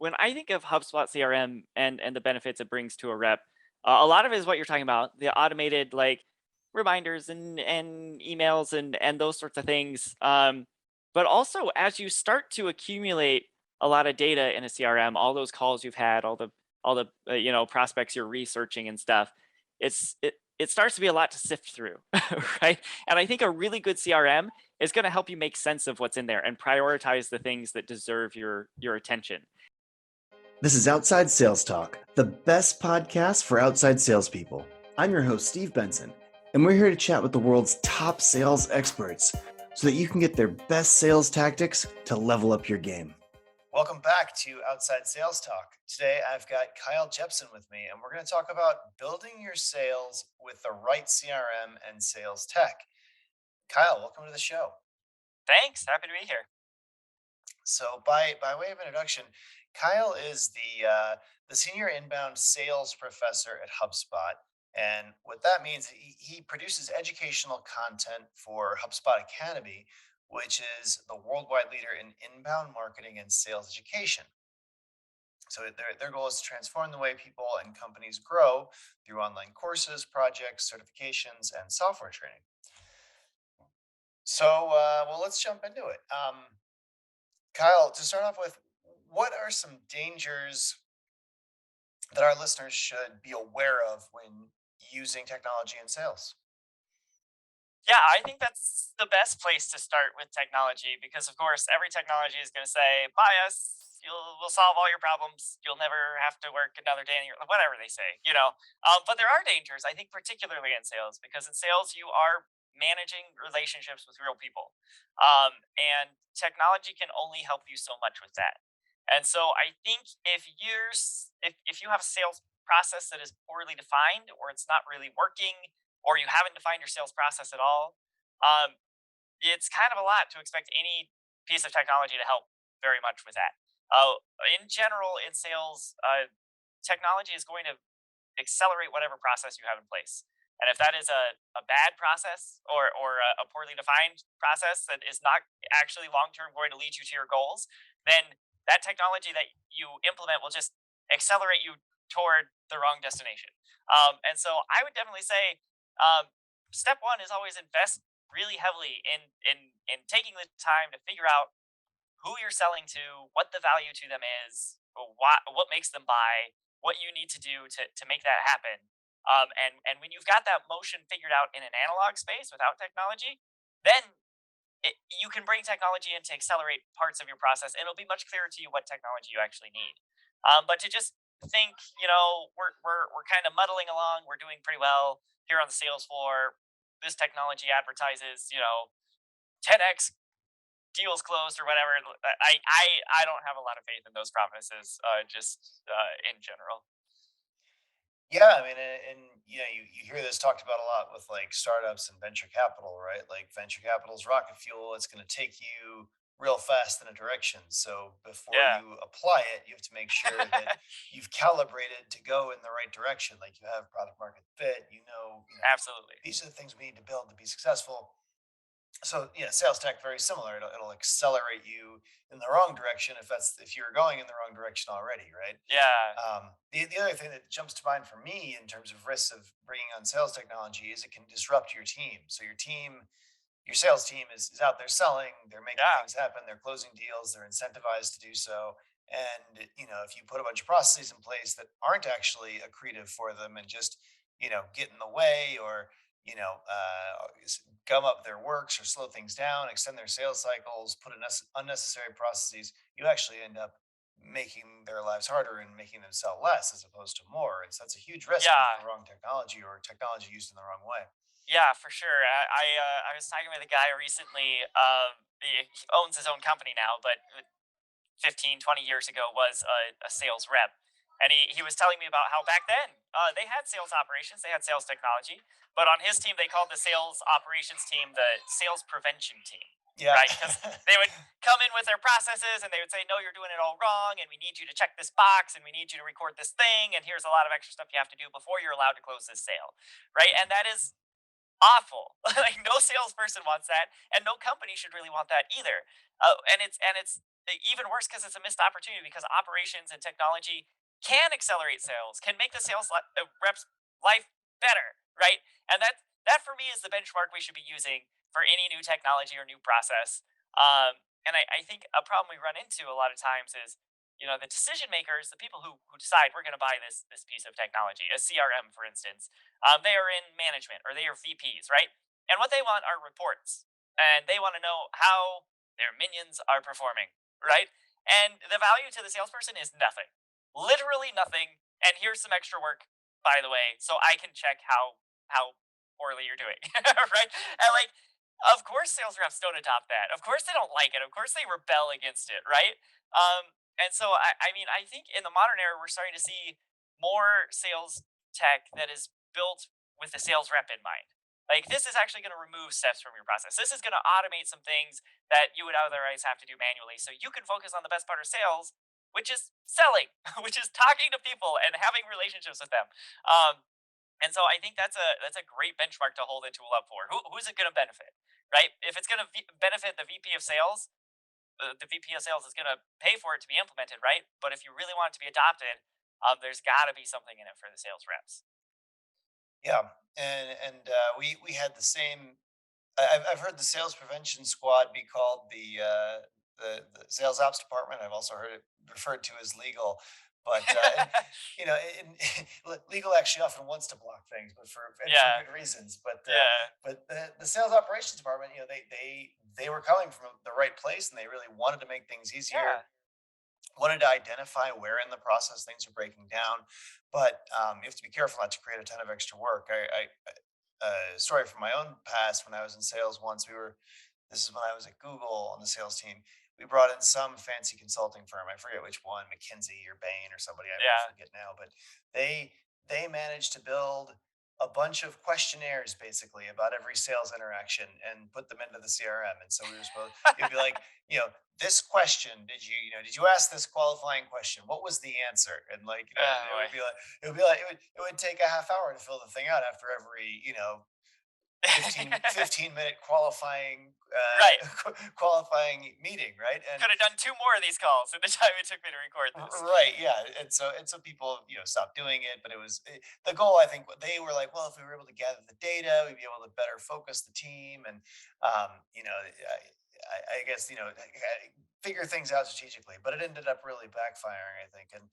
when I think of HubSpot CRM and the benefits it brings to a rep, a lot of it is what you're talking about, the automated like reminders and emails and those sorts of things. But also as you start to accumulate a lot of data in a CRM, all those calls you've had, all the prospects you're researching and stuff, it starts to be a lot to sift through, right? And I think a really good CRM is going to help you make sense of what's in there and prioritize the things that deserve your attention. This is Outside Sales Talk, the best podcast for outside salespeople. I'm your host, Steve Benson, and we're here to chat with the world's top sales experts so that you can get their best sales tactics to level up your game. Welcome back to Outside Sales Talk. Today I've got Kyle Jepson with me, and we're going to talk about building your sales with the right CRM and sales tech. Kyle, welcome to the show. Thanks. Happy to be here. So, by way of introduction, Kyle is the senior inbound sales professor at HubSpot, and what that means, he produces educational content for HubSpot Academy, which is the worldwide leader in inbound marketing and sales education. So their goal is to transform the way people and companies grow through online courses, projects, certifications, and software training. So, well, let's jump into it. Kyle, to start off with, what are some dangers that our listeners should be aware of when using technology in sales? Yeah, I think that's the best place to start with technology because, of course, every technology is going to say, "Buy us, we'll solve all your problems. You'll never have to work another day in your whatever they say." But there are dangers, I think, particularly in sales, because in sales you are managing relationships with real people, and technology can only help you so much with that. And so I think if you have a sales process that is poorly defined, or it's not really working, or you haven't defined your sales process at all, um, it's kind of a lot to expect any piece of technology to help very much with that. In general, in sales, technology is going to accelerate whatever process you have in place. And if that is a bad process or a poorly defined process that is not actually long term going to lead you to your goals, then that technology that you implement will just accelerate you toward the wrong destination. And so I would definitely say um, step one is always invest really heavily in taking the time to figure out who you're selling to, what the value to them is, what makes them buy, what you need to do to make that happen. And when you've got that motion figured out in an analog space without technology, then you can bring technology in to accelerate parts of your process, and it'll be much clearer to you what technology you actually need. But to just think, we're kind of muddling along, we're doing pretty well here on the sales floor. This technology advertises, 10x deals closed or whatever. I don't have a lot of faith in those promises, just in general. Yeah, I mean, you hear this talked about a lot with like startups and venture capital, right? Like venture capital's rocket fuel. It's going to take you real fast in a direction. So before Yeah. you apply it, you have to make sure that you've calibrated to go in the right direction. Like you have product market fit. Absolutely. These are the things we need to build to be successful. So yeah, sales tech very similar. It'll accelerate you in the wrong direction if you're going in the wrong direction already, right? Yeah. The other thing that jumps to mind for me in terms of risks of bringing on sales technology is it can disrupt your team. So your sales team is out there selling, they're making Yeah. things happen, they're closing deals, they're incentivized to do so. And if you put a bunch of processes in place that aren't actually accretive for them and just get in the way or gum up their works or slow things down, extend their sales cycles, put in unnecessary processes, you actually end up making their lives harder and making them sell less as opposed to more. And so that's a huge risk with Yeah. the wrong technology or technology used in the wrong way. Yeah, for sure. I was talking with a guy recently. He owns his own company now, but 15, 20 years ago was a sales rep. And he was telling me about how back then they had sales operations, they had sales technology, but on his team, they called the sales operations team the sales prevention team, Yeah. right? Because they would come in with their processes and they would say, "No, you're doing it all wrong. And we need you to check this box and we need you to record this thing. And here's a lot of extra stuff you have to do before you're allowed to close this sale." Right. And that is awful. Like no salesperson wants that, and no company should really want that either. And it's even worse because it's a missed opportunity because operations and technology can accelerate sales, can make the reps life better, right? And that for me is the benchmark we should be using for any new technology or new process. And I think a problem we run into a lot of times is, the decision makers, the people who decide we're going to buy this piece of technology, a CRM for instance, they are in management or they are VPs, right? And what they want are reports, and they want to know how their minions are performing, right? And the value to the salesperson is nothing, literally nothing. And here's some extra work, by the way, so I can check how poorly you're doing, right? And like, of course, sales reps don't adopt that. Of course, they don't like it. Of course, they rebel against it, right? And so I mean, I think in the modern era, we're starting to see more sales tech that is built with the sales rep in mind. Like, this is actually going to remove steps from your process. This is going to automate some things that you would otherwise have to do manually. So you can focus on the best part of sales, which is selling, which is talking to people and having relationships with them. Um, and so I think that's a great benchmark to hold a tool up for. Who's it going to benefit, right? If it's going to benefit the VP of sales, the VP of sales is going to pay for it to be implemented, right? But if you really want it to be adopted, there's got to be something in it for the sales reps. Yeah, we had the same. I've heard the sales prevention squad be called the sales ops department. I've also heard it referred to as legal, but you know, legal actually often wants to block things, but for Yeah, good reasons. But yeah, the sales operations department, they were coming from the right place, and they really wanted to make things easier, yeah, wanted to identify where in the process things are breaking down. But you have to be careful not to create a ton of extra work. Story from my own past: when I was in sales once, this is when I was at Google on the sales team. We brought in some fancy consulting firm. I forget which one, McKinsey or Bain or somebody. I yeah. forget now, but they they managed to build a bunch of questionnaires basically about every sales interaction and put them into the CRM. And so we were supposed, it'd be like, this question, did you ask this qualifying question? What was the answer? And like, Oh it boy. would be like, it would take a half hour to fill the thing out after every, 15-minute qualifying Right. qualifying meeting, right? And Could have done two more of these calls in the time it took me to record this. right, yeah, and so people stopped doing it, but the goal. I think they were like, well, if we were able to gather the data, we'd be able to better focus the team, and I guess figure things out strategically. But it ended up really backfiring, I think. And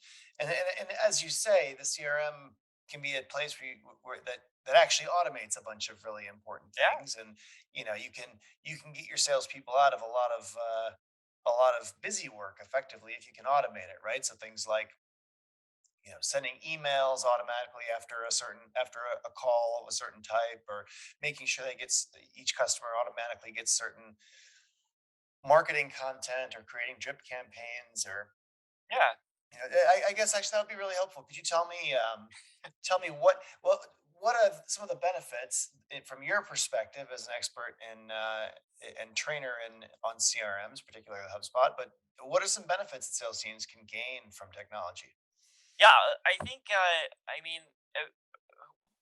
as you say, the CRM can be a place where that actually automates a bunch of really important Yeah, things, and you can get your salespeople out of a lot of busy work effectively if you can automate it, right? So things like sending emails automatically after a call of a certain type, or making sure each customer automatically gets certain marketing content, or creating drip campaigns, or yeah. I guess actually that would be really helpful. Could you tell me what are some of the benefits from your perspective as an expert and trainer on CRMs, particularly HubSpot? But what are some benefits that sales teams can gain from technology? Yeah, I think, I mean, uh,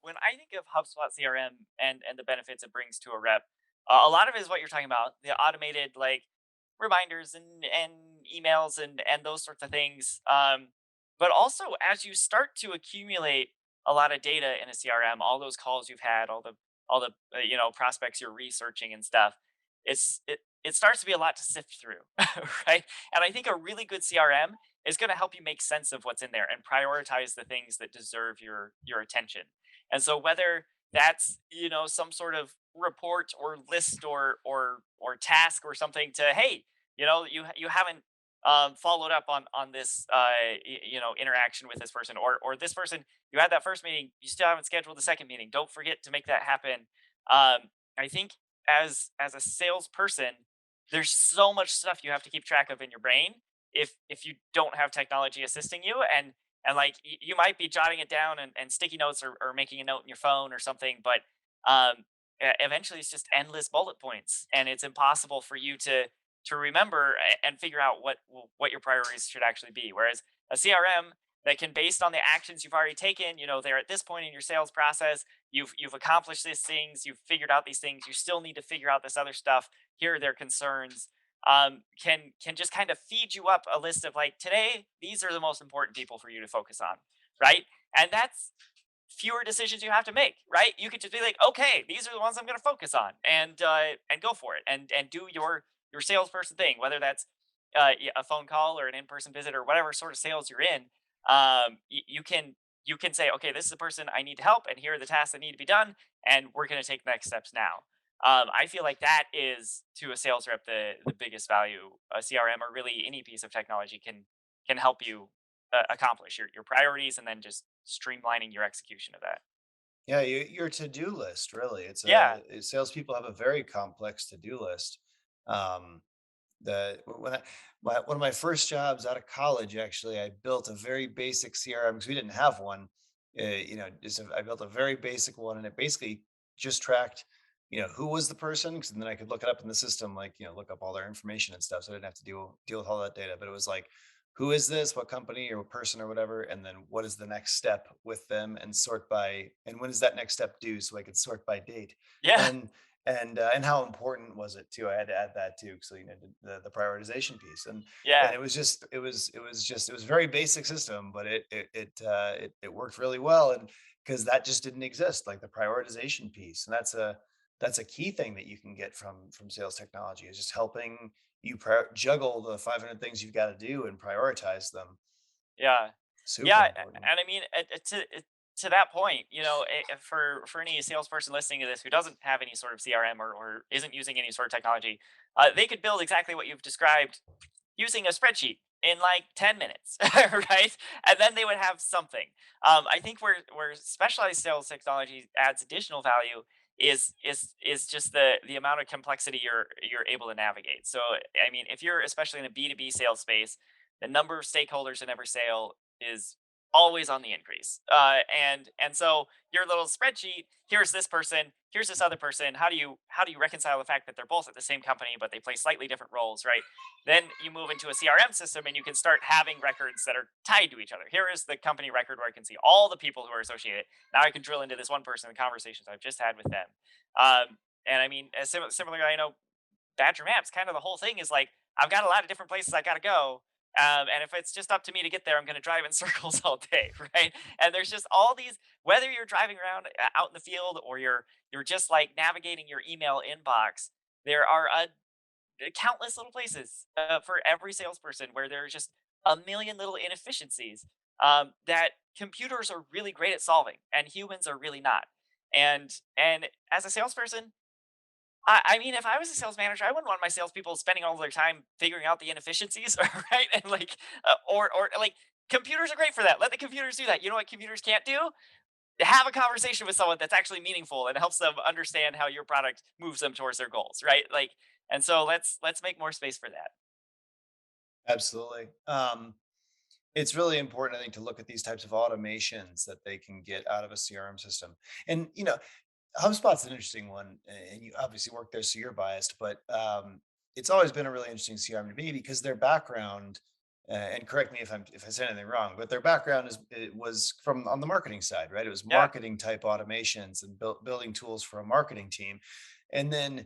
when I think of HubSpot CRM and the benefits it brings to a rep, a lot of it is what you're talking about, the automated like reminders and emails and those sorts of things. But also as you start to accumulate a lot of data in a CRM, all those calls you've had, all the prospects you're researching and stuff, it starts to be a lot to sift through, right? And I think a really good CRM is going to help you make sense of what's in there and prioritize the things that deserve your attention. And so whether that's some sort of report or list or task or something to, hey, you haven't followed up on this interaction with this person, or this person, you had that first meeting, you still haven't scheduled the second meeting, don't forget to make that happen. I think as a salesperson, there's so much stuff you have to keep track of in your brain if you don't have technology assisting you, and like you might be jotting it down and sticky notes, or making a note in your phone or something, but eventually it's just endless bullet points and it's impossible for you to remember and figure out what your priorities should actually be. Whereas a CRM that can, based on the actions you've already taken, they're at this point in your sales process, you've accomplished these things, you've figured out these things, you still need to figure out this other stuff, here are their concerns. can just kind of feed you up a list of like, today these are the most important people for you to focus on, right? And that's fewer decisions you have to make, right? You could just be like, okay, these are the ones I'm going to focus on, and go for it, and do your salesperson thing, whether that's a phone call or an in person visit or whatever sort of sales you're in. You can say, okay, this is the person I need to help, and here are the tasks that need to be done, and we're going to take next steps now. I feel like that is to a sales rep the biggest value a CRM or really any piece of technology can help you accomplish your priorities, and then just streamlining your execution of that. Yeah, your to-do list, really. Yeah, Salespeople have a very complex to-do list. Um, The when I one of my first jobs out of college, actually, I built a very basic CRM because we didn't have one. I built a very basic one, and it basically just tracked, who was the person, 'cause then I could look it up in the system, like, look up all their information and stuff. So I didn't have to deal with all that data. But it was like, who is this, what company or what person or whatever, and then what is the next step with them, and sort by, and when is that next step due, so I could sort by date. yeah, And and how important was it too? I had to add that too, so the prioritization piece, and yeah, it was a very basic system, but it worked really well, and because that just didn't exist, like the prioritization piece, and that's a key thing that you can get from sales technology, is just helping you juggle the 500 things you've got to do and prioritize them. yeah, Super yeah. important. And I mean, to that point, for any salesperson listening to this who doesn't have any sort of CRM or isn't using any sort of technology, they could build exactly what you've described using a spreadsheet in like 10 minutes, right? And then they would have something. I think where specialized sales technology adds additional value is just the amount of complexity you're able to navigate. So I mean, if you're especially in a B2B sales space, the number of stakeholders in every sale is always on the increase. And so your little spreadsheet, here's this person, here's this other person. How do you reconcile the fact that they're both at the same company but they play slightly different roles, right? Then you move into a CRM system and you can start having records that are tied to each other. Here is the company record where I can see all the people who are associated. Now I can drill into this one person, the conversations I've just had with them. And I mean, similarly, I know Badger Maps, kind of the whole thing is like, I've got a lot of different places I got to go. And if it's just up to me to get there, I'm going to drive in circles all day, right? And there's just all these, whether you're driving around out in the field or you're just like navigating your email inbox, there are countless little places for every salesperson where there are just a million little inefficiencies that computers are really great at solving and humans are really not. And as a salesperson, I mean, if I was a sales manager, I wouldn't want my salespeople spending all their time figuring out the inefficiencies, right? And like, or like, computers are great for that. Let the computers do that. You know what computers can't do? Have a conversation with someone that's actually meaningful and helps them understand how your product moves them towards their goals, right? Like, and so let's make more space for that. Absolutely. It's really important, I think, to look at these types of automations that they can get out of a CRM system. And HubSpot's an interesting one, and you obviously work there, so you're biased, but it's always been a really interesting CRM to me because their background, and correct me if I said anything wrong, but their background it was from on the marketing side, right? It was Yeah, marketing type automations and building tools for a marketing team, and then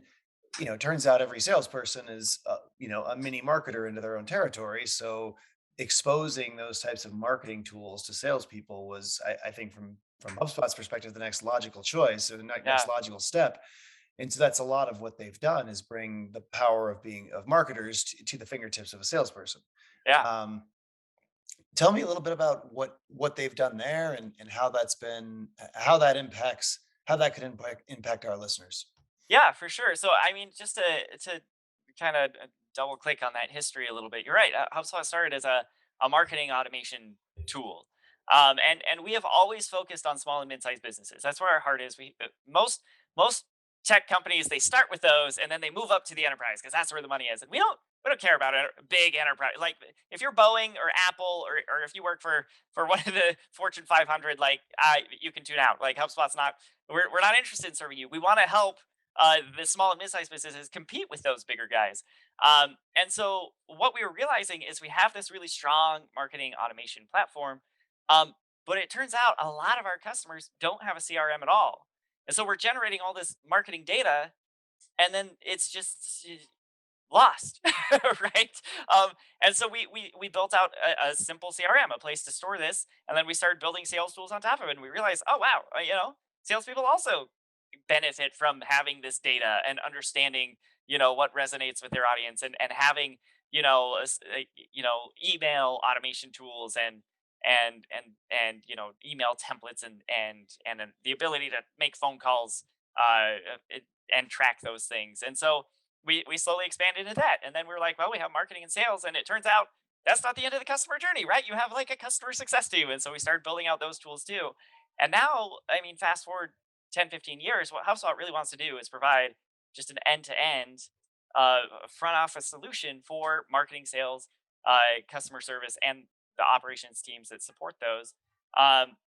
it turns out every salesperson is, a mini marketer into their own territory. So exposing those types of marketing tools to salespeople was, I think, from HubSpot's perspective, the next logical choice or the next yeah, logical step. And so that's a lot of what they've done, is bring the power of marketers to the fingertips of a salesperson. yeah. Um, Tell me a little bit about what they've done there, and how that impacts, how that could impact our listeners. Yeah, for sure. So, I mean, just to kind of double click on that history a little bit, you're right. HubSpot started as a marketing automation tool, and we have always focused on small and mid sized businesses. That's where our heart is. Most tech companies, they start with those and then they move up to the enterprise because that's where the money is. And we don't care about big enterprise. Like if you're Boeing or Apple, or if you work for one of the Fortune 500, like you can tune out. Like HubSpot's not. We're not interested in serving you. We want to help the small and mid-sized businesses compete with those bigger guys. And so what we were realizing is we have this really strong marketing automation platform, but it turns out a lot of our customers don't have a CRM at all. And so we're generating all this marketing data, and then it's just lost, right? And so we built out a simple CRM, a place to store this, and then we started building sales tools on top of it. And we realized, oh wow, salespeople also benefit from having this data and understanding, what resonates with their audience, and having, email automation tools, and email templates, and then the ability to make phone calls, and track those things. And so we slowly expanded into that. And then we were like, well, we have marketing and sales. And it turns out that's not the end of the customer journey, right? You have like a customer success team. And so we started building out those tools too. And now, I mean, fast forward 10, 15 years, what HubSpot really wants to do is provide just an end to end front office solution for marketing, sales, customer service, and the operations teams that support those,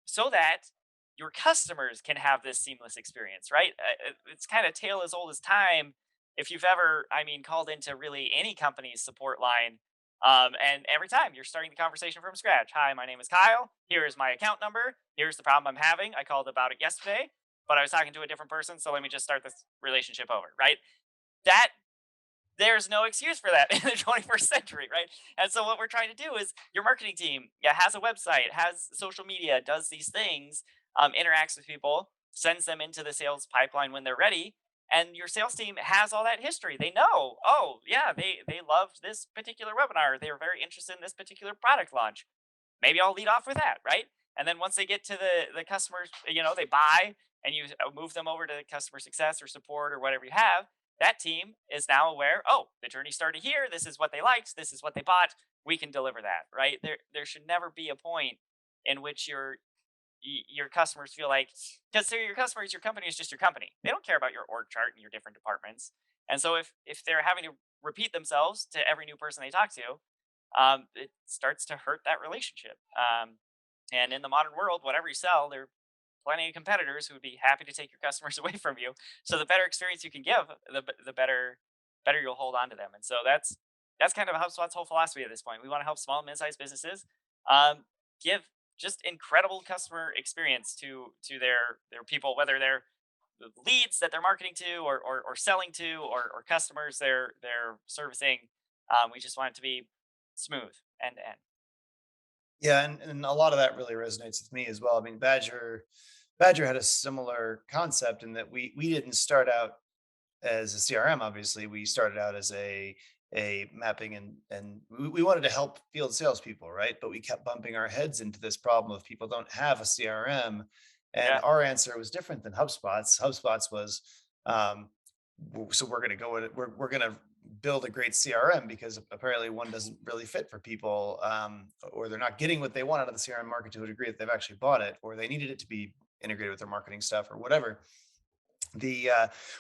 so that your customers can have this seamless experience, right? It's kind of tale as old as time. If you've ever, I mean, called into really any company's support line, and every time you're starting the conversation from scratch. Hi, my name is Kyle. Here is my account number. Here's the problem I'm having. I called about it yesterday, but I was talking to a different person. So let me just start this relationship over, right? That There's no excuse for that in the 21st century, right? And so what we're trying to do is your marketing team, yeah, has a website, has social media, does these things, interacts with people, sends them into the sales pipeline when they're ready. And your sales team has all that history. They know, oh yeah, they loved this particular webinar. They were very interested in this particular product launch. Maybe I'll lead off with that, right? And then once they get to the customers, they buy, and you move them over to customer success or support or whatever you have. That team is now aware. Oh, the journey started here. This is what they liked. This is what they bought. We can deliver that, right? There should never be a point in which your customers feel like, because they're your customers, your company is just your company. They don't care about your org chart and your different departments. And so if they're having to repeat themselves to every new person they talk to, it starts to hurt that relationship. And in the modern world, whatever you sell, there are plenty of competitors who would be happy to take your customers away from you. So the better experience you can give, the better you'll hold on to them. And so that's kind of HubSpot's whole philosophy at this point. We want to help small and mid-sized businesses give just incredible customer experience to their people, whether they're the leads that they're marketing to, or selling to, or customers they're servicing. We just want it to be smooth end to end. Yeah, and a lot of that really resonates with me as well. I mean, Badger had a similar concept in that we didn't start out as a CRM. Obviously, we started out as a mapping, and we wanted to help field salespeople, right? But we kept bumping our heads into this problem of people don't have a CRM, and Yeah, our answer was different than HubSpot's. HubSpot's was, um, so we're going to go in, we're going to build a great CRM because apparently one doesn't really fit for people, or they're not getting what they want out of the CRM market to a degree that they've actually bought it, or they needed it to be integrated with their marketing stuff or whatever. The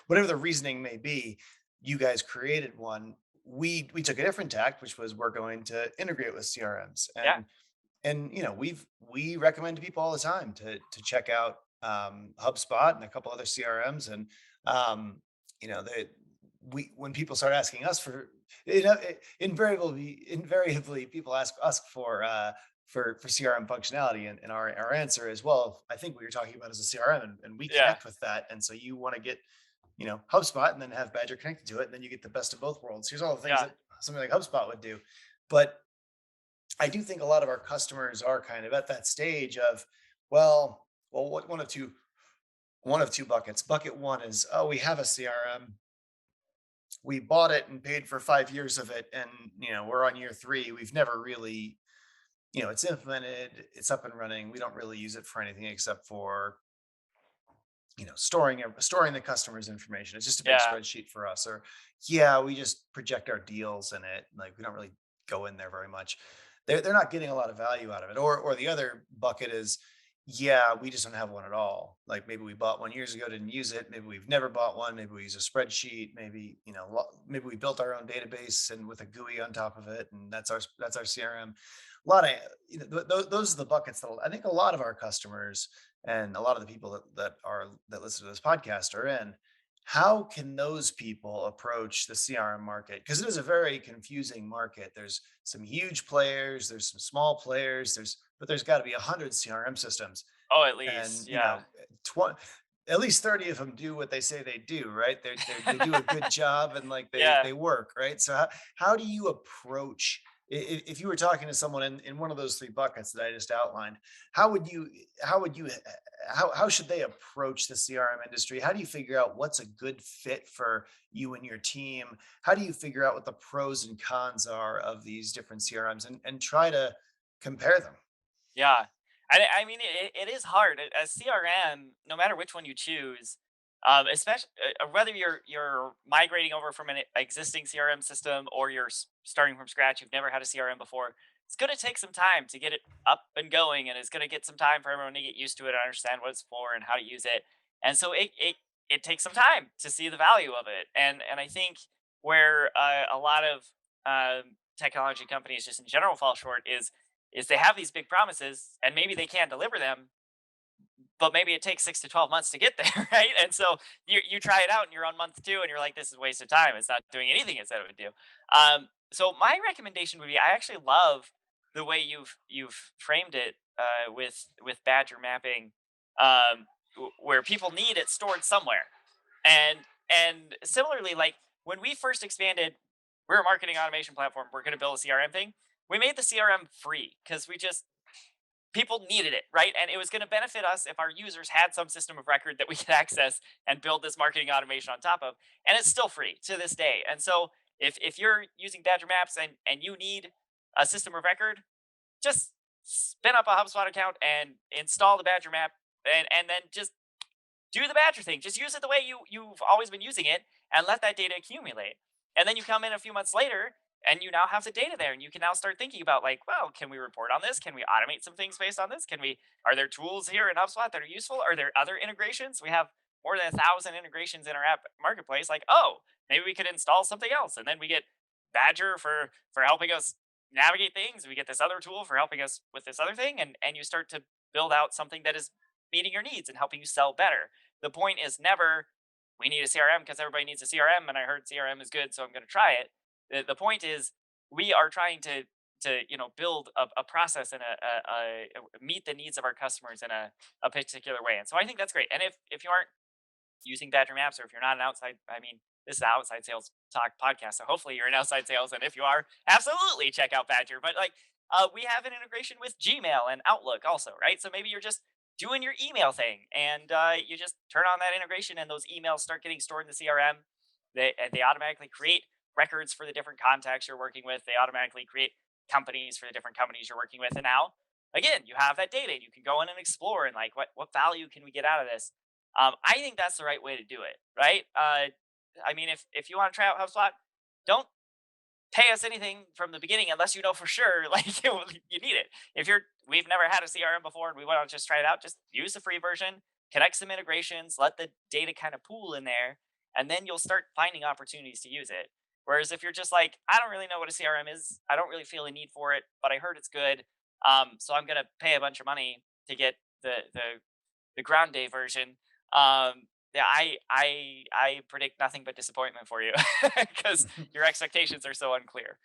Whatever the reasoning may be, you guys created one. We took a different tact, which was we're going to integrate with CRMs, yeah, and we recommend to people all the time to check out HubSpot and a couple other CRMs. And they we when people start asking us for, invariably people ask us for CRM functionality, and our answer is, well, I think what you're talking about is a CRM, and we yeah, connect with that, and so you want to get HubSpot and then have Badger connected to it, and then you get the best of both worlds. Here's all the things yeah, that something like HubSpot would do. But I do think a lot of our customers are kind of at that stage of, what one of two buckets. Bucket one is, oh, we have a CRM, we bought it and paid for 5 years of it, and we're on year three. We've never really, it's implemented, it's up and running. We don't really use it for anything except for storing the customer's information. It's just a big yeah, spreadsheet for us. Or yeah, we just project our deals in it. Like we don't really go in there very much. They're not getting a lot of value out of it. Or the other bucket is, yeah, we just don't have one at all. Like maybe we bought one years ago, didn't use it. Maybe we've never bought one. Maybe we use a spreadsheet. Maybe maybe we built our own database and with a GUI on top of it, and that's our CRM. A lot of those are the buckets that I think a lot of our customers and a lot of the people that listen to this podcast are in. How can those people approach the CRM market? Because it is a very confusing market. There's some huge players, there's some small players, there's got to be 100 CRM systems, oh, at and least, yeah, at least 30 of them do what they say they do, right? They do a good job and like Yeah. they work, right? So how do you approach if you were talking to someone in one of those three buckets that I just outlined, how would you how would you how should they approach the CRM industry? How do you figure out what's a good fit for you and your team? How do you figure out what the pros and cons are of these different CRMs and try to compare them? Yeah. I mean, it is hard. A CRM, no matter which one you choose, especially whether you're migrating over from an existing CRM system or you're starting from scratch, you've never had a CRM before, it's going to take some time to get it up and going, and it's going to get some time for everyone to get used to it and understand what it's for and how to use it. And so it takes some time to see the value of it. And I think where a lot of technology companies just in general fall short is they have these big promises and maybe they can't deliver them, but maybe it takes 6 to 12 months to get there, right? And so you try it out and you're on month two and you're like, this is a waste of time. It's not doing anything it said it would do. So my recommendation would be, I actually love the way you've framed it with Badger mapping, where people need it stored somewhere. And similarly, like when we first expanded, we're a marketing automation platform. We're going to build a CRM thing. We made the CRM free because we just people needed it, right? And it was going to benefit us if our users had some system of record that we could access and build this marketing automation on top of. And it's still free to this day. And so if you're using Badger Maps and you need a system of record, just spin up a HubSpot account and install the Badger Map, and then just do the Badger thing. Just use it the way you've always been using it, and let that data accumulate. And then you come in a few months later, and you now have the data there, and you can now start thinking about like, well, can we report on this? Can we automate some things based on this? Can we? Are there tools here in HubSpot that are useful? Are there other integrations? We have more than 1,000 integrations in our app marketplace. Like, oh, maybe we could install something else, and then we get Badger for helping us navigate things. We get this other tool for helping us with this other thing, and you start to build out something that is meeting your needs and helping you sell better. The point is never, we need a CRM because everybody needs a CRM and I heard CRM is good, so I'm going to try it. The point is we are trying to build a process and meet the needs of our customers in a particular way. And so I think that's great. And if you aren't using Badger Maps, or if you're not an outside, I mean, this is an outside sales talk podcast, so hopefully you're in outside sales. And if you are, absolutely check out Badger. But like, we have an integration with Gmail and Outlook also, right? So maybe you're just doing your email thing, and you just turn on that integration, and those emails start getting stored in the CRM. They automatically create records for the different contacts you're working with. They automatically create companies for the different companies you're working with, and now again, you have that data. You can go in and explore and like, what value can we get out of this? I think that's the right way to do it, right? I mean, if you want to try out HubSpot, don't pay us anything from the beginning unless you know for sure like you need it. If we've never had a CRM before and we want to just try it out, just use the free version, connect some integrations, let the data kind of pool in there, and then you'll start finding opportunities to use it. Whereas if you're just like, I don't really know what a CRM is, I don't really feel a need for it, but I heard it's good, so I'm gonna pay a bunch of money to get the ground day version. Yeah, I predict nothing but disappointment for you because your expectations are so unclear.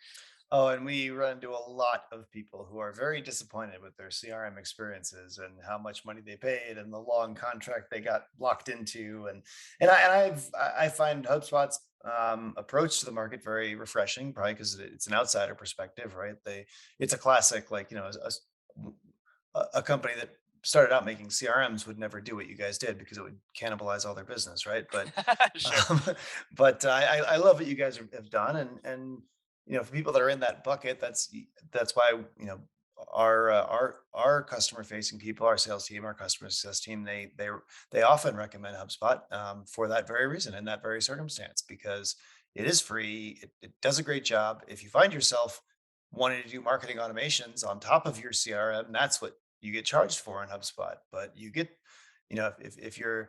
Oh, and we run into a lot of people who are very disappointed with their CRM experiences and how much money they paid and the long contract they got locked into. I find HubSpot's approach to the market very refreshing, probably because it's an outsider perspective, right? It's a classic, like a company that started out making CRMs would never do what you guys did because it would cannibalize all their business, right? But Sure. um, I love what you guys have done, and for people that are in that bucket, that's why our customer facing people, our sales team, our customer success team, they often recommend HubSpot for that very reason and that very circumstance because it is free. It does a great job. If you find yourself wanting to do marketing automations on top of your CRM, that's what you get charged for in HubSpot. But you get, if you're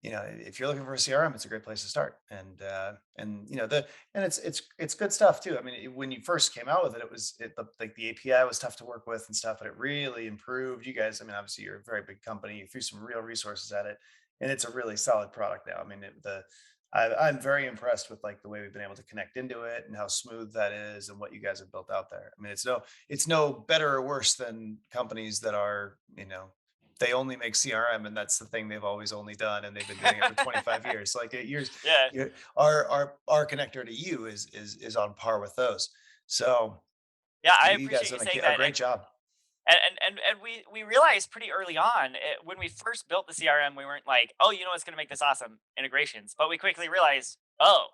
if you're looking for a CRM, it's a great place to start. And it's good stuff too. I mean, when you first came out with it, like the API was tough to work with and stuff, but it really improved. You guys, I mean, obviously you're a very big company. You threw some real resources at it, and it's a really solid product now. I mean, I'm very impressed with like the way we've been able to connect into it and how smooth that is and what you guys have built out there. I mean, it's no better or worse than companies that are they only make CRM, and that's the thing they've always only done, and they've been doing it for 25 years. Like Yeah. our connector to you is on par with those. So Yeah, I you guys appreciate you done saying a that. great job. And we realized pretty early on, when we first built the CRM, we weren't like, oh, you know what's going to make this awesome? Integrations. But we quickly realized, oh,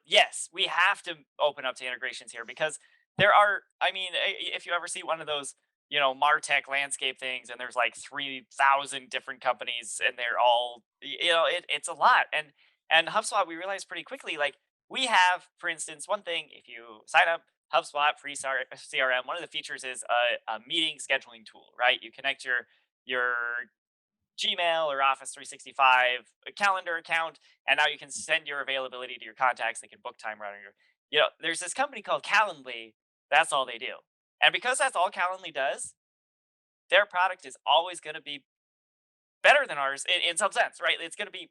yes, we have to open up to integrations here because there are. I mean, if you ever see one of those, Martech landscape things, and there's like 3,000 different companies, and they're all, it's a lot. And HubSpot, we realized pretty quickly, like we have, for instance, one thing. If you sign up HubSpot free CRM, one of the features is a meeting scheduling tool, right? You connect your Gmail or Office 365 calendar account, and now you can send your availability to your contacts. They can book time around your, there's this company called Calendly. That's all they do. And because that's all Calendly does, their product is always going to be better than ours in some sense, right? It's going to be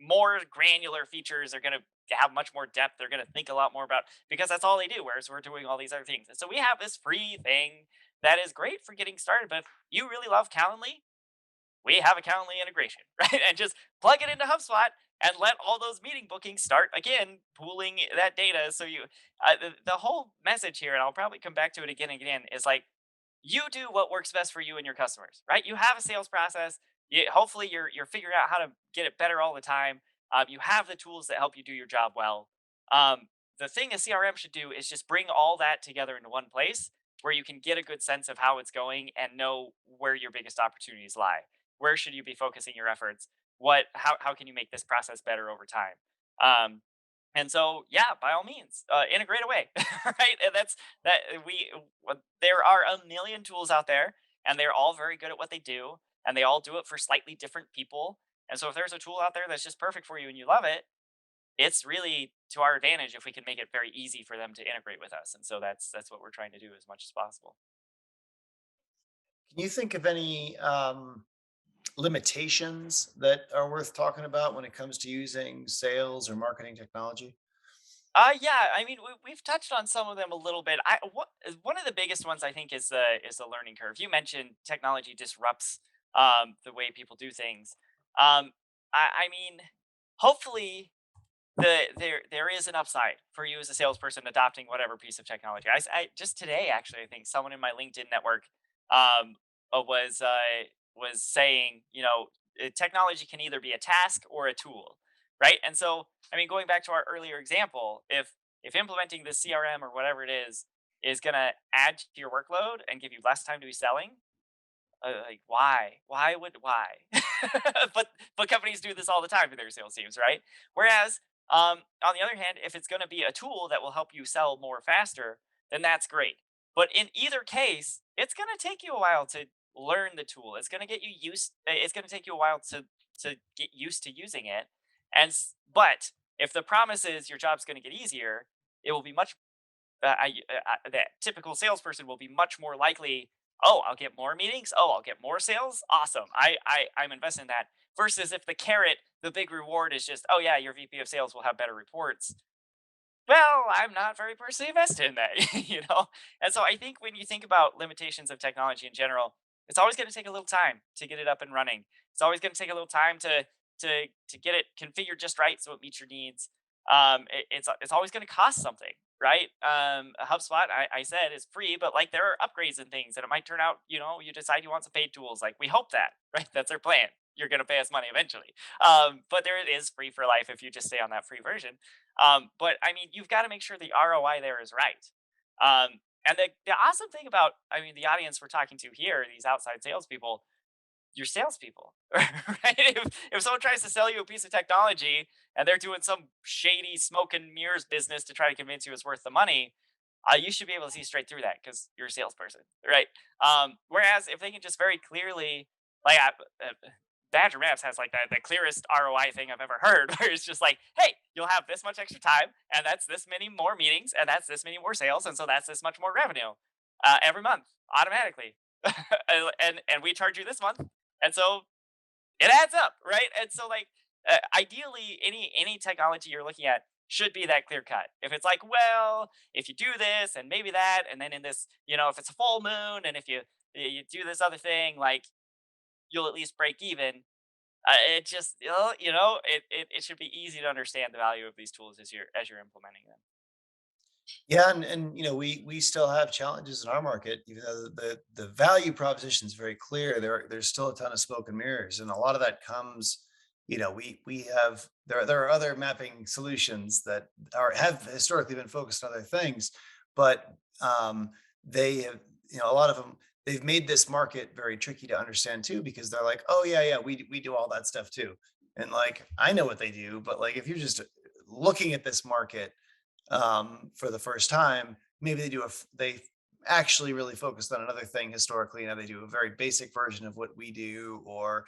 more granular features. They're going to have much more depth. They're going to think a lot more about because that's all they do. Whereas we're doing all these other things. And so we have this free thing that is great for getting started. But if you really love Calendly, we have a Calendly integration, right? And just plug it into HubSpot and let all those meeting bookings start again, pooling that data. So the whole message here, and I'll probably come back to it again and again, is like you do what works best for you and your customers, right? You have a sales process. Hopefully, you're figuring out how to get it better all the time. You have the tools that help you do your job well. Um, the thing a CRM should do is just bring all that together into one place where you can get a good sense of how it's going and know where your biggest opportunities lie. Where should you be focusing your efforts? How can you make this process better over time? And so, yeah, by all means, integrate away, right? And that's that there are a million tools out there, and they're all very good at what they do, and they all do it for slightly different people. And so, if there's a tool out there that's just perfect for you and you love it, it's really to our advantage if we can make it very easy for them to integrate with us. And so that's what we're trying to do as much as possible. Can you think of any limitations that are worth talking about when it comes to using sales or marketing technology? Yeah, I mean, we've touched on some of them a little bit. One of the biggest ones I think is the learning curve. You mentioned technology disrupts the way people do things. Um, I mean, hopefully there is an upside for you as a salesperson adopting whatever piece of technology. Just today actually, I think someone in my LinkedIn network um, was saying, technology can either be a task or a tool, right? And so, I mean, going back to our earlier example, if implementing the CRM or whatever it is going to add to your workload and give you less time to be selling, like why but companies do this all the time to their sales teams, right? Whereas on the other hand, if it's going to be a tool that will help you sell more faster, then that's great. But in either case, it's going to take you a while to learn the tool. It's going to take you a while to get used to using it. But if the promise is your job's going to get easier, it will be much that typical salesperson will be much more likely. Oh, I'll get more meetings. Oh, I'll get more sales. Awesome. I'm invested in that. Versus if the carrot, the big reward is just, oh yeah, your VP of sales will have better reports. Well, I'm not very personally invested in that, And so I think when you think about limitations of technology in general, it's always going to take a little time to get it up and running. It's always going to take a little time to get it configured just right so it meets your needs. It's always going to cost something, right? HubSpot, I said, is free, but like there are upgrades and things, and it might turn out, you decide you want some paid tools. Like we hope that, right? That's our plan. You're going to pay us money eventually. But there it is free for life if you just stay on that free version. But I mean, you've got to make sure the ROI there is right. And the awesome thing about, I mean, the audience we're talking to here, these outside salespeople, you're salespeople, right? If someone tries to sell you a piece of technology and they're doing some shady smoke and mirrors business to try to convince you it's worth the money, you should be able to see straight through that because you're a salesperson, right? Whereas if they can just very clearly, like Badger Maps has like the clearest ROI thing I've ever heard, where it's just like, hey, you'll have this much extra time, and that's this many more meetings, and that's this many more sales, and so that's this much more revenue every month automatically, and we charge you this month, and so it adds up, right? And so like ideally any technology you're looking at should be that clear cut. If it's like, well, if you do this and maybe that, and then in this, if it's a full moon and if you do this other thing, like you'll at least break even. It just, it should be easy to understand the value of these tools as you're implementing them. Yeah, and we still have challenges in our market, even though the value proposition is very clear. There's still a ton of smoke and mirrors, and a lot of that comes, we have there are other mapping solutions that have historically been focused on other things, but they have, a lot of them, they've made this market very tricky to understand too, because they're like, oh yeah, yeah, we do all that stuff too, and like I know what they do, but like if you're just looking at this market for the first time, maybe they actually really focused on another thing historically. Now they do a very basic version of what we do, or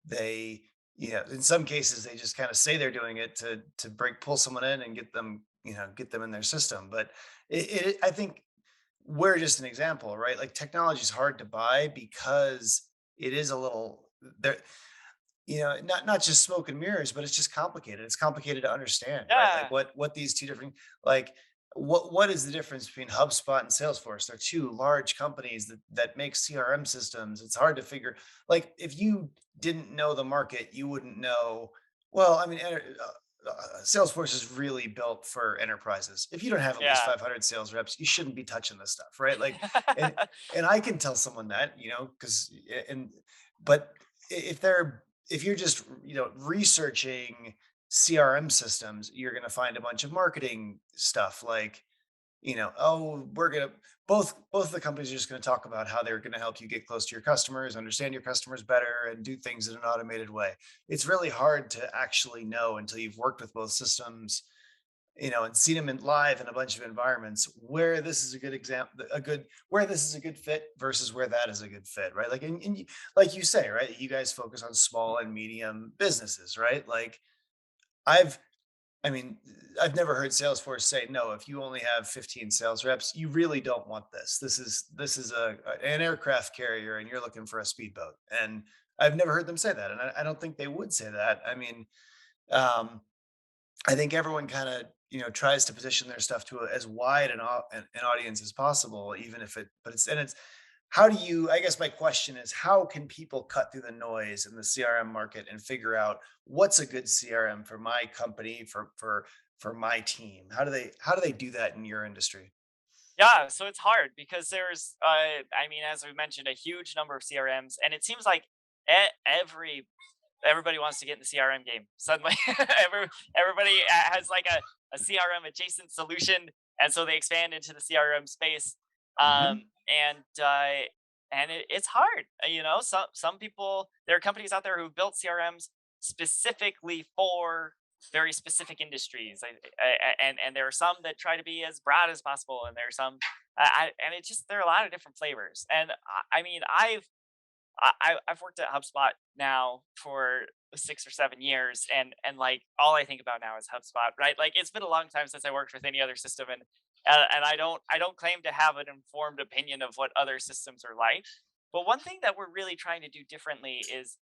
they, in some cases they just kind of say they're doing it to pull someone in and get them in their system. But I think we're just an example, right? Like technology is hard to buy because it is a little there, not just smoke and mirrors, but it's just complicated. It's complicated to understand, right? Like Yeah, what these two different, like what is the difference between HubSpot and Salesforce? They're two large companies that make CRM systems. It's hard to figure. Like if you didn't know the market, you wouldn't know. Well, I mean, Salesforce is really built for enterprises. If you don't have at least yeah. 500 sales reps, you shouldn't be touching this stuff, right? Like, and and I can tell someone that, because and but if you're just researching CRM systems, you're going to find a bunch of marketing stuff like, oh, we're going to both of the companies are just going to talk about how they're going to help you get close to your customers, understand your customers better, and do things in an automated way. It's really hard to actually know until you've worked with both systems, and seen them in live in a bunch of environments where this is a good example, where this is a good fit versus where that is a good fit, right? Like, like you say, right, you guys focus on small and medium businesses, right? Like, I've, I mean, I've never heard Salesforce say, no, if you only have 15 sales reps, you really don't want this. This is an aircraft carrier, and you're looking for a speedboat. And I've never heard them say that, and I don't think they would say that. I mean, um, I think everyone kind of, tries to position their stuff to as wide an audience as possible, even if it's how do you, I guess my question is, how can people cut through the noise in the CRM market and figure out what's a good CRM for my company, for my team? How do they do that in your industry? Yeah, so it's hard because there's, I mean, as we mentioned, a huge number of CRMs, and it seems like everybody wants to get in the CRM game suddenly. Everybody has like a CRM adjacent solution, and so they expand into the CRM space. Hmm. Um, and it's hard. Some people, there are companies out there who built CRMs specifically for very specific industries. And there are some that try to be as broad as possible, and there are some, and it just there are a lot of different flavors. And I mean, I've worked at HubSpot now for 6 or 7 years, and like all I think about now is HubSpot, right? Like it's been a long time since I worked with any other system, and I don't claim to have an informed opinion of what other systems are like. But one thing that we're really trying to do differently is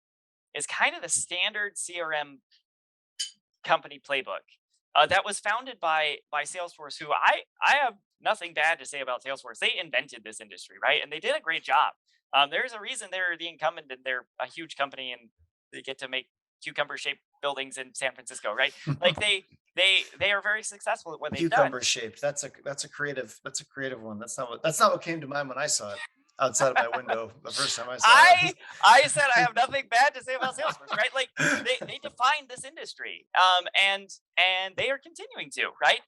kind of the standard CRM company playbook that was founded by Salesforce, who I have nothing bad to say about Salesforce. They invented this industry, right? And they did a great job. There's a reason they're the incumbent, and they're a huge company, and they get to make cucumber shaped buildings in San Francisco, right? Like they are very successful at what they've done. Cucumber shaped. That's a creative one. That's not what came to mind when I saw it outside of my window the first time I saw it. I said I have nothing bad to say about Salesforce, right? Like they defined this industry, and they are continuing to, right?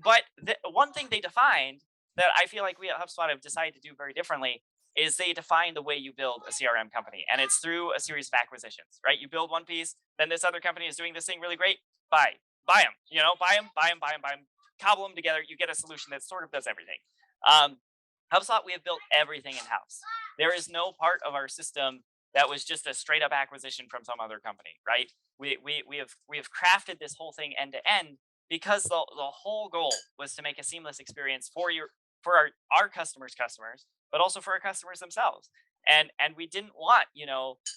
But the one thing they defined that I feel like we at HubSpot have decided to do very differently is they define the way you build a CRM company, and it's through a series of acquisitions, right? You build one piece, then this other company is doing this thing really great, buy them, buy them, cobble them together, you get a solution that sort of does everything. Um, HubSpot, we have built everything in house. There is no part of our system that was just a straight up acquisition from some other company, right? We have crafted this whole thing end to end because the whole goal was to make a seamless experience for our customers, but also for our customers themselves. And we didn't want,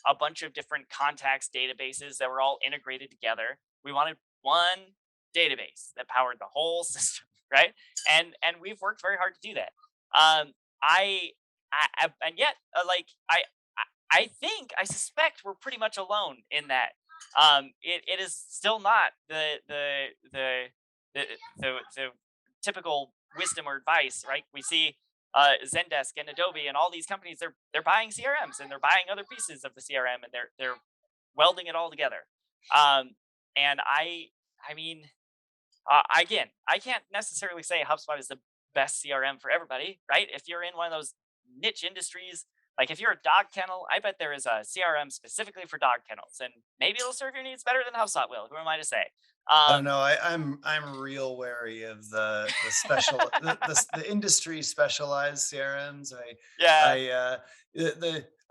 a bunch of different contacts databases that were all integrated together. We wanted one database that powered the whole system, right? And we've worked very hard to do that. Um, I, and yet, like I suspect we're pretty much alone in that. It is still not the the typical wisdom or advice, right? We see Zendesk and Adobe and all these companies. They're buying CRMs and they're buying other pieces of the CRM and they're welding it all together. Um, and I mean, again, I can't necessarily say HubSpot is the best CRM for everybody, right? If you're in one of those niche industries, like if you're a dog kennel, I bet there is a CRM specifically for dog kennels, and maybe it'll serve your needs better than HubSpot will. Who am I to say? I don't Um, know. I'm real wary of the industry specialized CRMs. yeah,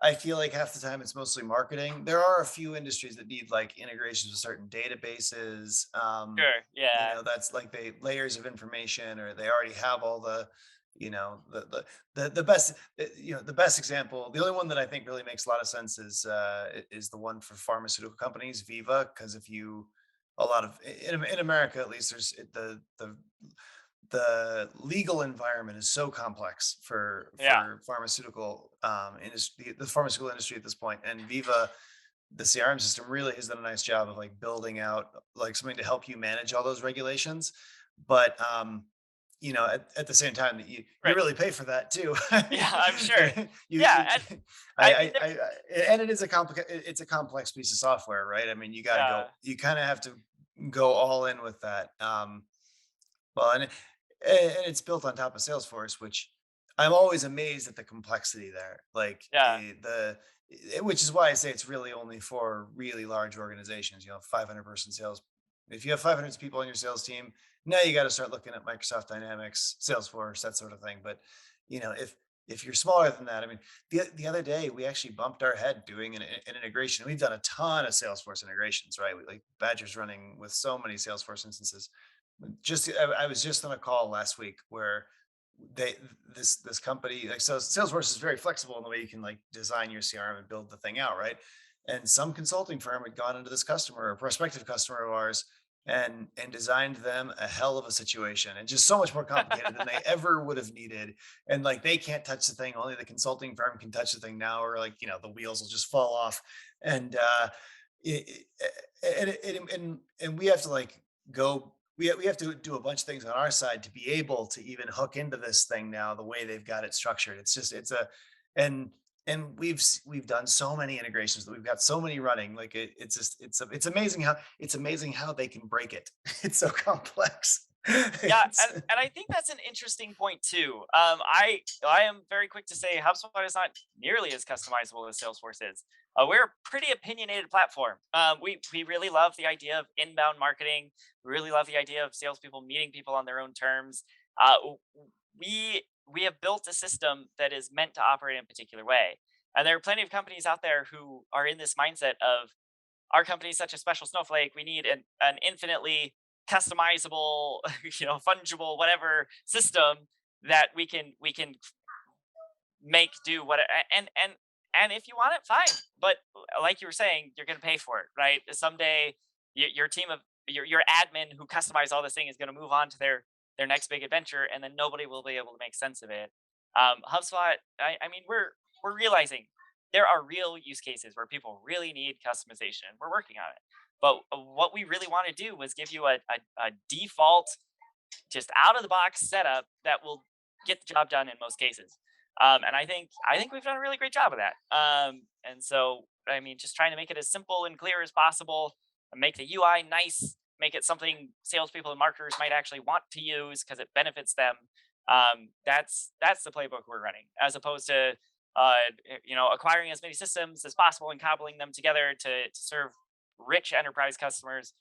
I feel like half the time it's mostly marketing. There are a few industries that need like integrations with certain databases. sure, yeah, That's like they layers of information, or they already have all the, you know, the best, the best example. The only one that I think really makes a lot of sense is the one for pharmaceutical companies, Viva, because if you a lot of in America at least, the legal environment is so complex yeah, for pharmaceutical industry, the pharmaceutical industry at this point, and Viva, the CRM system, really has done a nice job of like building out like something to help you manage all those regulations. But at the same time that you right, really pay for that too. yeah, I'm sure, You yeah, and I mean, and it is a complicated, it's a complex piece of software, right? I mean, yeah, you kind of have to go all in with that. Well, and it's built on top of Salesforce, which I'm always amazed at the complexity there. Like yeah, which is why I say it's really only for really large organizations. 500 person sales. If you have 500 people on your sales team, now you got to start looking at Microsoft Dynamics, Salesforce, that sort of thing. But if you're smaller than that, I mean, the other day we actually bumped our head doing an integration. We've done a ton of Salesforce integrations, right? Like Badger's running with so many Salesforce instances. I was just on a call last week where they this company, like, so Salesforce is very flexible in the way you can like design your CRM and build the thing out, right? And some consulting firm had gone into this customer, a prospective customer of ours, and designed them a hell of a situation, and just so much more complicated than they ever would have needed. And like they can't touch the thing, only the consulting firm can touch the thing now, or like the wheels will just fall off. And it, and we have to like go we have to do a bunch of things on our side to be able to even hook into this thing now the way they've got it structured. It's just it's a and and we've done so many integrations that we've got so many running. Like it's just it's amazing how they can break it. It's so complex. yeah, It's and I think that's an interesting point too. I am very quick to say HubSpot is not nearly as customizable as Salesforce is. We're a pretty opinionated platform. We really love the idea of inbound marketing. We really love the idea of salespeople meeting people on their own terms. We have built a system that is meant to operate in a particular way, and there are plenty of companies out there who are in this mindset of our company is such a special snowflake. We need an infinitely customizable, fungible, whatever system that we can make do what and if you want it, fine. But like you were saying, you're going to pay for it, right? Someday, your team of your admin who customized all this thing is going to move on to their next big adventure, and then nobody will be able to make sense of it. HubSpot, I mean, we're realizing there are real use cases where people really need customization. We're working on it. But what we really want to do was give you a default, just out of the box setup that will get the job done in most cases. And I think we've done a really great job of that. And so I mean, just trying to make it as simple and clear as possible, and make the UI nice, make it something salespeople and marketers might actually want to use because it benefits them. That's the playbook we're running, as opposed to acquiring as many systems as possible and cobbling them together to serve rich enterprise customers.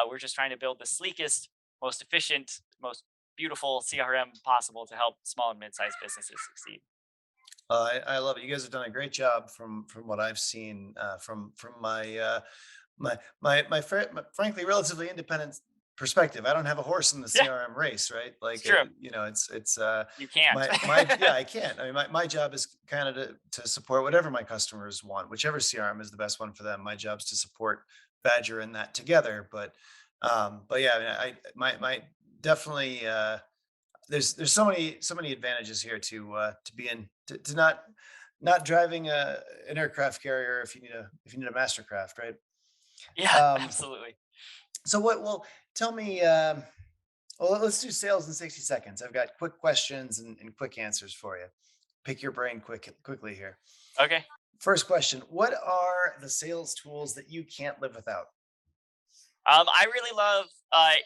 We're just trying to build the sleekest, most efficient, most beautiful CRM possible to help small and mid-sized businesses succeed. I love it. You guys have done a great job from what I've seen from my frankly relatively independent perspective. I don't have a horse in the Yeah, CRM race, right? it's Like true. it's You can't. my yeah, I can't. I mean, my job is kind of to support whatever my customers want, whichever CRM is the best one for them. My job is to support Badger in that together. But yeah, I mean, my definitely there's so many advantages here to be in to not not driving an aircraft carrier if you need a mastercraft, right? Yeah, Um, absolutely. so what? Well, tell me. Well, let's do sales in 60 seconds. I've got quick questions and quick answers for you. Pick your brain quickly here. Okay. First question: what are the sales tools that you can't live without? I really love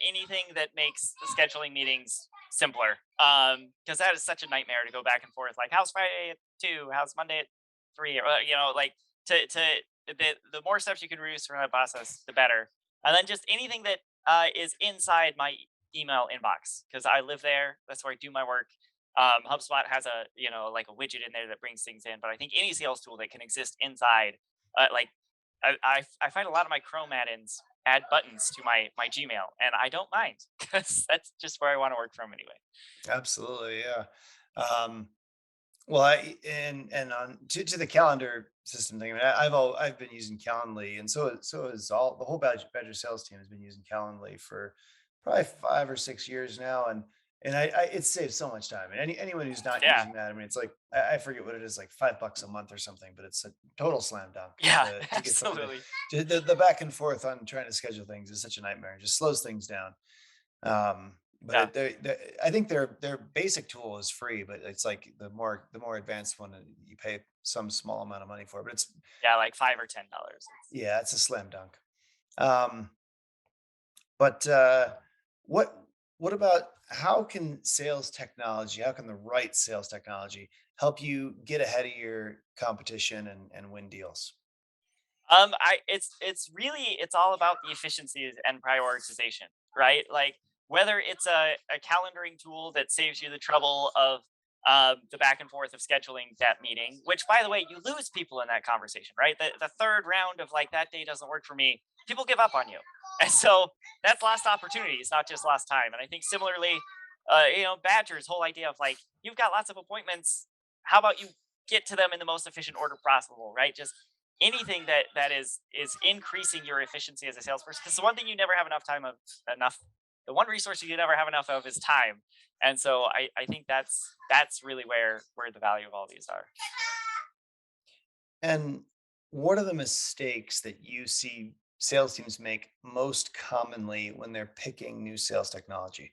anything that makes the scheduling meetings simpler. Because that is such a nightmare to go back and forth. Like, how's Friday at 2? How's Monday at 3? Or, like to the more steps you can reduce from that process, the better. And then just anything that is inside my email inbox, because I live there. That's where I do my work. HubSpot has a like a widget in there that brings things in, but I think any sales tool that can exist inside, like I find a lot of my Chrome add-ins add buttons to my Gmail, and I don't mind because that's just where I want to work from anyway. Absolutely, yeah. Um, well, and on to the calendar system thing. I mean, I've been using Calendly, and so is all the whole Badger sales team has been using Calendly for probably 5 or 6 years now, and I it saves so much time. And anyone who's not Yeah, using that, I mean, it's like I forget what it is, like $5 a month or something, but it's a total slam dunk yeah, to get something absolutely. the back and forth on trying to schedule things is such a nightmare. It just slows things down. But Yeah, I think their basic tool is free, but it's like the more advanced one, you pay some small amount of money for. But it's yeah, like $5 or $10. yeah, it's a slam dunk. Um, but what what about how can sales technology, how can the right sales technology help you get ahead of your competition and win deals? It's all about the efficiencies and prioritization, right? Like, whether it's a calendaring tool that saves you the trouble of the back and forth of scheduling that meeting, which, by the way, you lose people in that conversation, right? The third round of, like, that day doesn't work for me, people give up on you. And so that's lost opportunities, not just lost time. And I think similarly, Badger's whole idea of, like, you've got lots of appointments. How about you get to them in the most efficient order possible, right? Just anything that is increasing your efficiency as a salesperson, because the one thing you never have enough the one resource you never have enough of is time. And so I think that's really where the value of all these are. And what are the mistakes that you see sales teams make most commonly when they're picking new sales technology?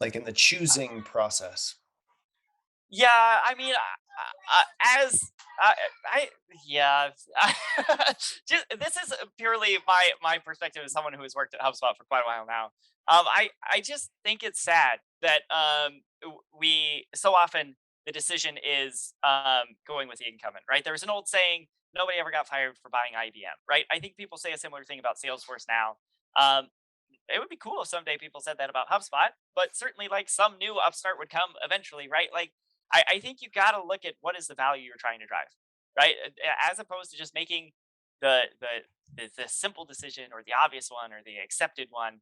Like in the choosing process. Yeah, I mean, as I yeah, just this is purely my perspective as someone who has worked at HubSpot for quite a while now. I just think it's sad that we so often the decision is going with the incumbent, right? There was an old saying, nobody ever got fired for buying IBM, right? I think people say a similar thing about Salesforce now. Um, it would be cool if someday people said that about HubSpot, but certainly, like, some new upstart would come eventually, right? Like, I think you got to look at what is the value you're trying to drive, right? As opposed to just making the simple decision or the obvious one or the accepted one.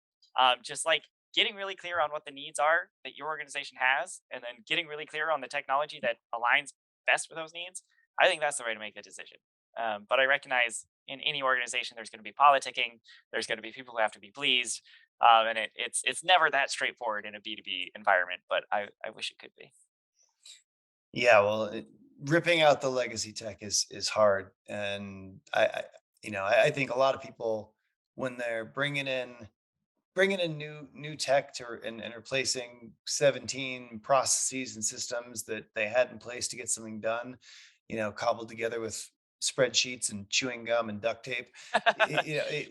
Just like getting really clear on what the needs are that your organization has, and then getting really clear on the technology that aligns best with those needs. I think that's the way to make a decision. But I recognize in any organization there's going to be politicking, there's going to be people who have to be pleased, and it's never that straightforward in a B2B environment. But I wish it could be. Yeah, well, ripping out the legacy tech is hard, and I think a lot of people when they're bringing in new tech and replacing 17 processes and systems that they had in place to get something done, cobbled together with spreadsheets and chewing gum and duct tape.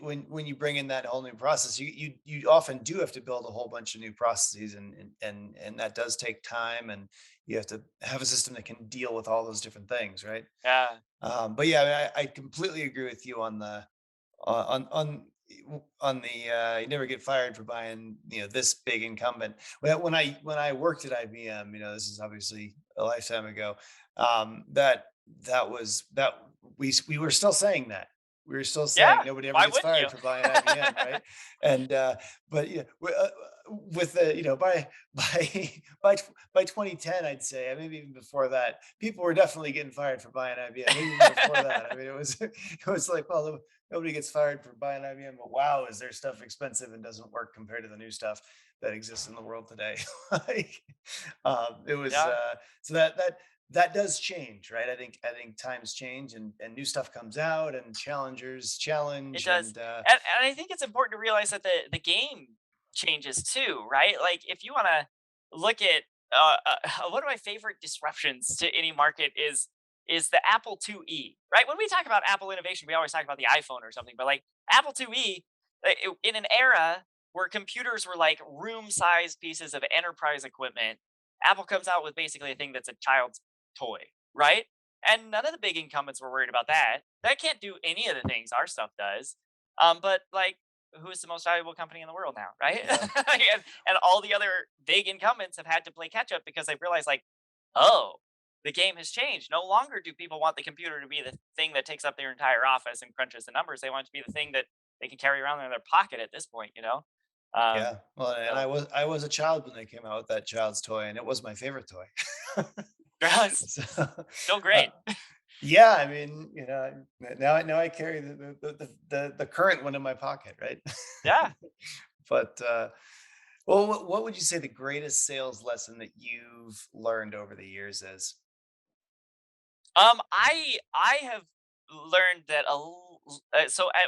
When you bring in that whole new process, you often do have to build a whole bunch of new processes, and that does take time, and you have to have a system that can deal with all those different things, right? Yeah, But yeah, I mean, I completely agree with you on the on the you never get fired for buying this big incumbent. Well, when I worked at IBM, this is obviously a lifetime ago. That we were still saying that. We were still saying yeah. nobody ever Why gets wouldn't you? fired for buying IBM, right? And but yeah, with the by 2010, I'd say, maybe even before that, people were definitely getting fired for buying IBM. Maybe even before that. I mean, it was it was like, well, nobody gets fired for buying IBM, but wow, is their stuff expensive and doesn't work compared to the new stuff that exists in the world today? Like, it was Yeah, so that that does change, right? I think times change, and new stuff comes out, and challengers It challenge, does, and and I think it's important to realize that the game changes too, right? Like if you want to look at one of my favorite disruptions to any market is the Apple IIe, right? When we talk about Apple innovation, we always talk about the iPhone or something, but like Apple IIe, in an era where computers were like room-sized pieces of enterprise equipment, Apple comes out with basically a thing that's a child's toy, right? And none of the big incumbents were worried about that. That can't do any of the things our stuff does. But like, who's the most valuable company in the world now, right? yeah, And all the other big incumbents have had to play catch up because they've realized, like, oh, the game has changed. No longer do people want the computer to be the thing that takes up their entire office and crunches the numbers. They want it to be the thing that they can carry around in their pocket at this point, you know? Um, yeah. Well, and so, I was a child when they came out with that child's toy, and it was my favorite toy. it's So, still uh, great. yeah, I mean, now I carry the current one in my pocket, right? Yeah. But well, what would you say the greatest sales lesson that you've learned over the years is? I have learned that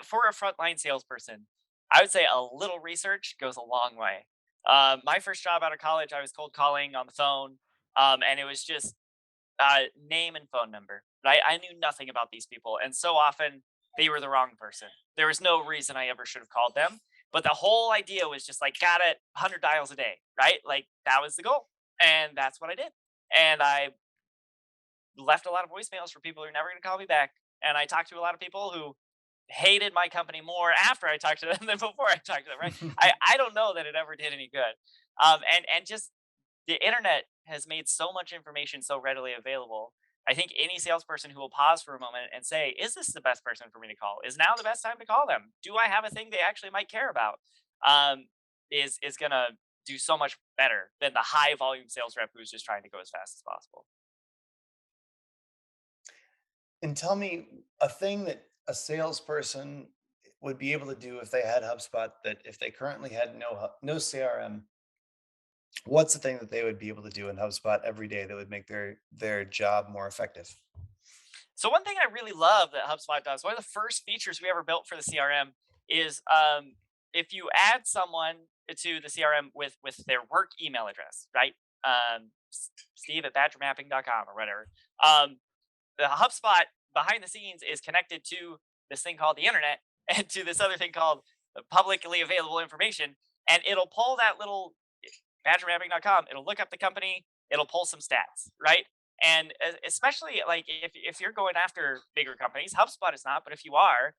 for a frontline salesperson, I would say a little research goes a long way. My first job out of college, I was cold calling on the phone, and it was just name and phone number. Right, I knew nothing about these people, and so often they were the wrong person. There was no reason I ever should have called them, but the whole idea was just like got it 100 dials a day, right? Like that was the goal, and that's what I did. And I left a lot of voicemails for people who are never going to call me back. And I talked to a lot of people who hated my company more after I talked to them than before I talked to them. Right? I don't know that it ever did any good. And just the internet has made so much information so readily available. I think any salesperson who will pause for a moment and say, "Is this the best person for me to call? Is now the best time to call them? Do I have a thing they actually might care about?" Um, is gonna do so much better than the high volume sales rep who's just trying to go as fast as possible. And tell me a thing that a salesperson would be able to do if they had HubSpot, that if they currently had no CRM, what's the thing that they would be able to do in HubSpot every day that would make their job more effective? So one thing I really love that HubSpot does, one of the first features we ever built for the CRM is if you add someone to the CRM with their work email address, right? Steve at badgermapping.com or whatever. The HubSpot behind the scenes is connected to this thing called the internet and to this other thing called publicly available information. And it'll pull that little badgermapping.com. It'll look up the company. It'll pull some stats, right? And especially like if you're going after bigger companies, HubSpot is not, but if you are,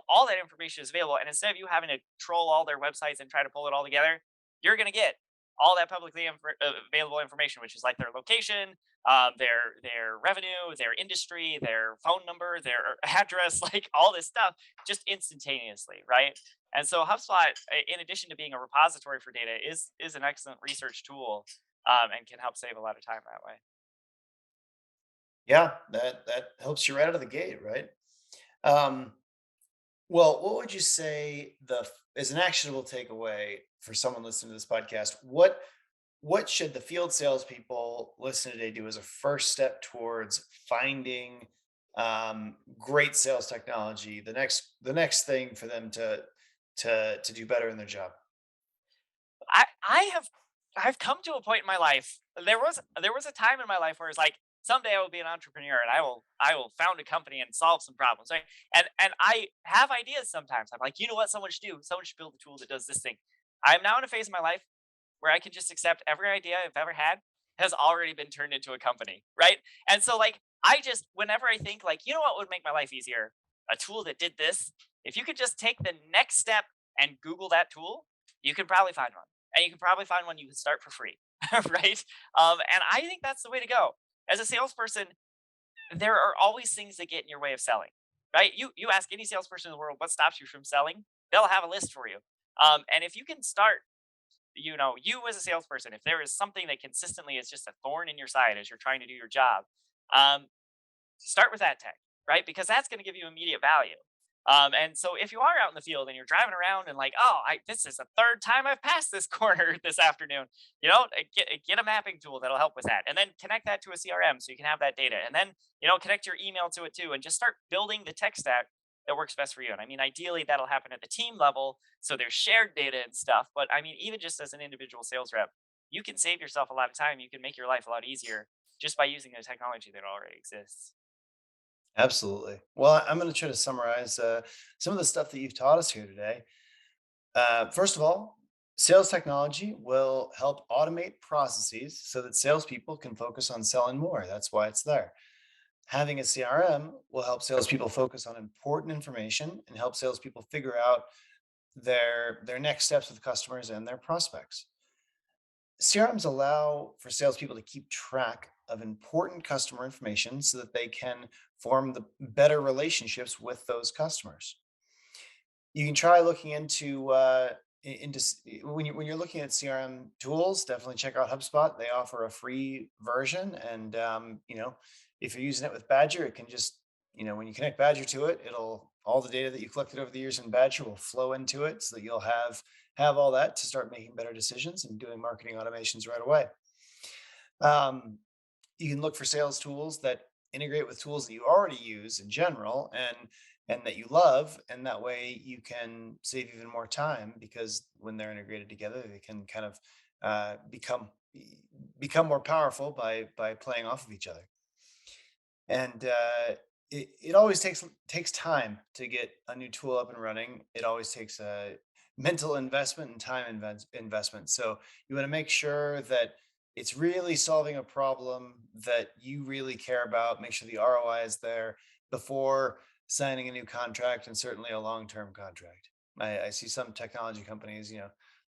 all that information is available. And instead of you having to troll all their websites and try to pull it all together, you're going to get all that publicly available information, which is like their location, their revenue, their industry, their phone number, their address, like all this stuff, just instantaneously, right? And so HubSpot, in addition to being a repository for data, is an excellent research tool, and can help save a lot of time that way. Yeah, that helps you right out of the gate, right? Um, well, what would you say as an actionable takeaway for someone listening to this podcast? What should the field salespeople listening today do as a first step towards finding great sales technology? The next thing for them to do better in their job. I have I've come to a point in my life. There was a time in my life where it's like someday I will be an entrepreneur and I will found a company and solve some problems. Right. And I have ideas sometimes. I'm like, you know what someone should do? Someone should build a tool that does this thing. I'm now in a phase of my life where I can just accept every idea I've ever had has already been turned into a company, right? And so like I just whenever I think like, you know what would make my life easier? A tool that did this. If you could just take the next step and Google that tool, you can probably find one. And you can probably find one you can start for free, right? And I think that's the way to go. As a salesperson, there are always things that get in your way of selling, right? You ask any salesperson in the world what stops you from selling, they'll have a list for you. And if you can start, you as a salesperson, if there is something that consistently is just a thorn in your side as you're trying to do your job, um, start with that tech, right? Because that's going to give you immediate value. And so if you are out in the field and you're driving around and like, oh, this is the third time I've passed this corner this afternoon, get a mapping tool that'll help with that, and then connect that to a CRM so you can have that data, and then connect your email to it too, and just start building the tech stack that works best for you. And I mean, ideally, that'll happen at the team level, so there's shared data and stuff. But I mean, even just as an individual sales rep, you can save yourself a lot of time. You can make your life a lot easier just by using the technology that already exists. Absolutely. Well, I'm going to try to summarize some of the stuff that you've taught us here today. First of all, sales technology will help automate processes so that salespeople can focus on selling more. That's why it's there. Having a CRM will help salespeople focus on important information and help salespeople figure out their next steps with customers and their prospects. CRMs allow for salespeople to keep track of important customer information so that they can form the better relationships with those customers. You can try looking into when you're looking at CRM tools. Definitely check out HubSpot. They offer a free version, and if you're using it with Badger, it can just when you connect Badger to it, it'll all the data that you collected over the years in Badger will flow into it, so that you'll have all that to start making better decisions and doing marketing automations right away. Um, you can look for sales tools that integrate with tools that you already use in general and that you love, and that way you can save even more time, because when they're integrated together they can kind of become more powerful by playing off of each other. And it always takes time to get a new tool up and running. It always takes a mental investment and time investment. So you want to make sure that it's really solving a problem that you really care about. Make sure the ROI is there before signing a new contract, and certainly a long-term contract. I see some technology companies,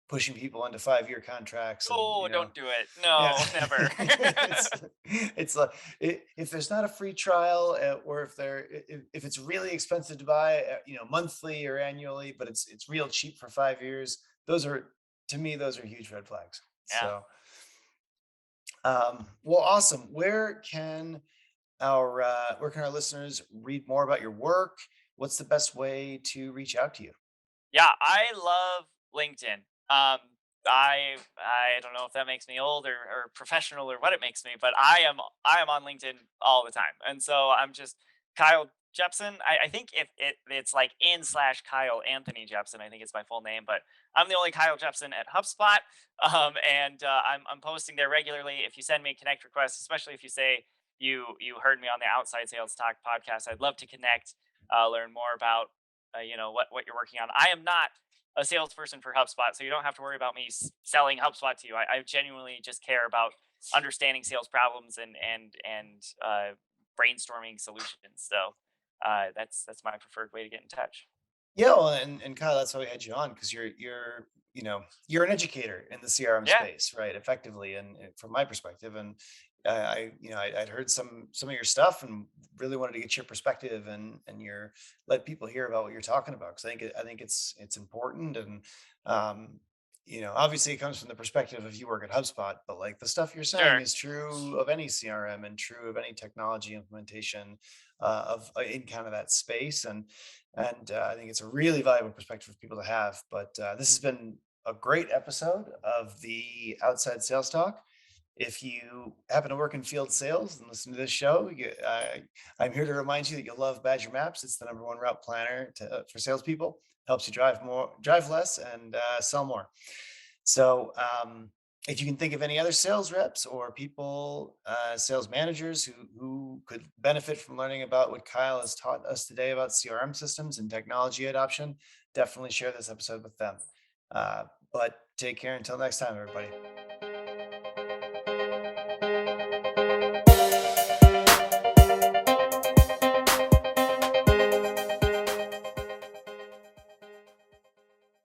pushing people into 5-year contracts, and Oh, don't do it. yeah, No, never. it's like, if there's not a free trial, or if it's really expensive to buy, monthly or annually, but it's real cheap for 5 years. Those are To me, those are huge red flags. Yeah. So, well, awesome. Where can our listeners read more about your work? What's the best way to reach out to you? Yeah, I love LinkedIn. I don't know if that makes me old or professional or what it makes me, but I am on LinkedIn all the time, and so I'm just Kyle Jepson. I think if it's like in slash Kyle Anthony Jepson, I think it's my full name, but I'm the only Kyle Jepson at HubSpot, and I'm posting there regularly. If you send me a connect request, especially if you say you heard me on the Outside Sales Talk podcast, I'd love to connect, learn more about what you're working on. I am not a salesperson for HubSpot, so you don't have to worry about me selling HubSpot to you. I genuinely just care about understanding sales problems and brainstorming solutions. So that's my preferred way to get in touch. Yeah, well, and Kyle, that's why we had you on, because you're an educator in the CRM Yeah, space, right? Effectively, and from my perspective, and I'd heard some of your stuff and really wanted to get your perspective, and your let people hear about what you're talking about, because I think it's important. And obviously it comes from the perspective of you work at HubSpot, but like the stuff you're saying sure. is true of any CRM and true of any technology implementation of in kind of that space. And I think it's a really valuable perspective for people to have. But this has been a great episode of the Outside Sales Talk. If you happen to work in field sales and listen to this show, I'm here to remind you that you'll love Badger Maps. It's the #1 route planner for salespeople. Helps you drive less, and sell more. So, if you can think of any other sales reps or people, sales managers who could benefit from learning about what Kyle has taught us today about CRM systems and technology adoption, definitely share this episode with them. But take care until next time, everybody.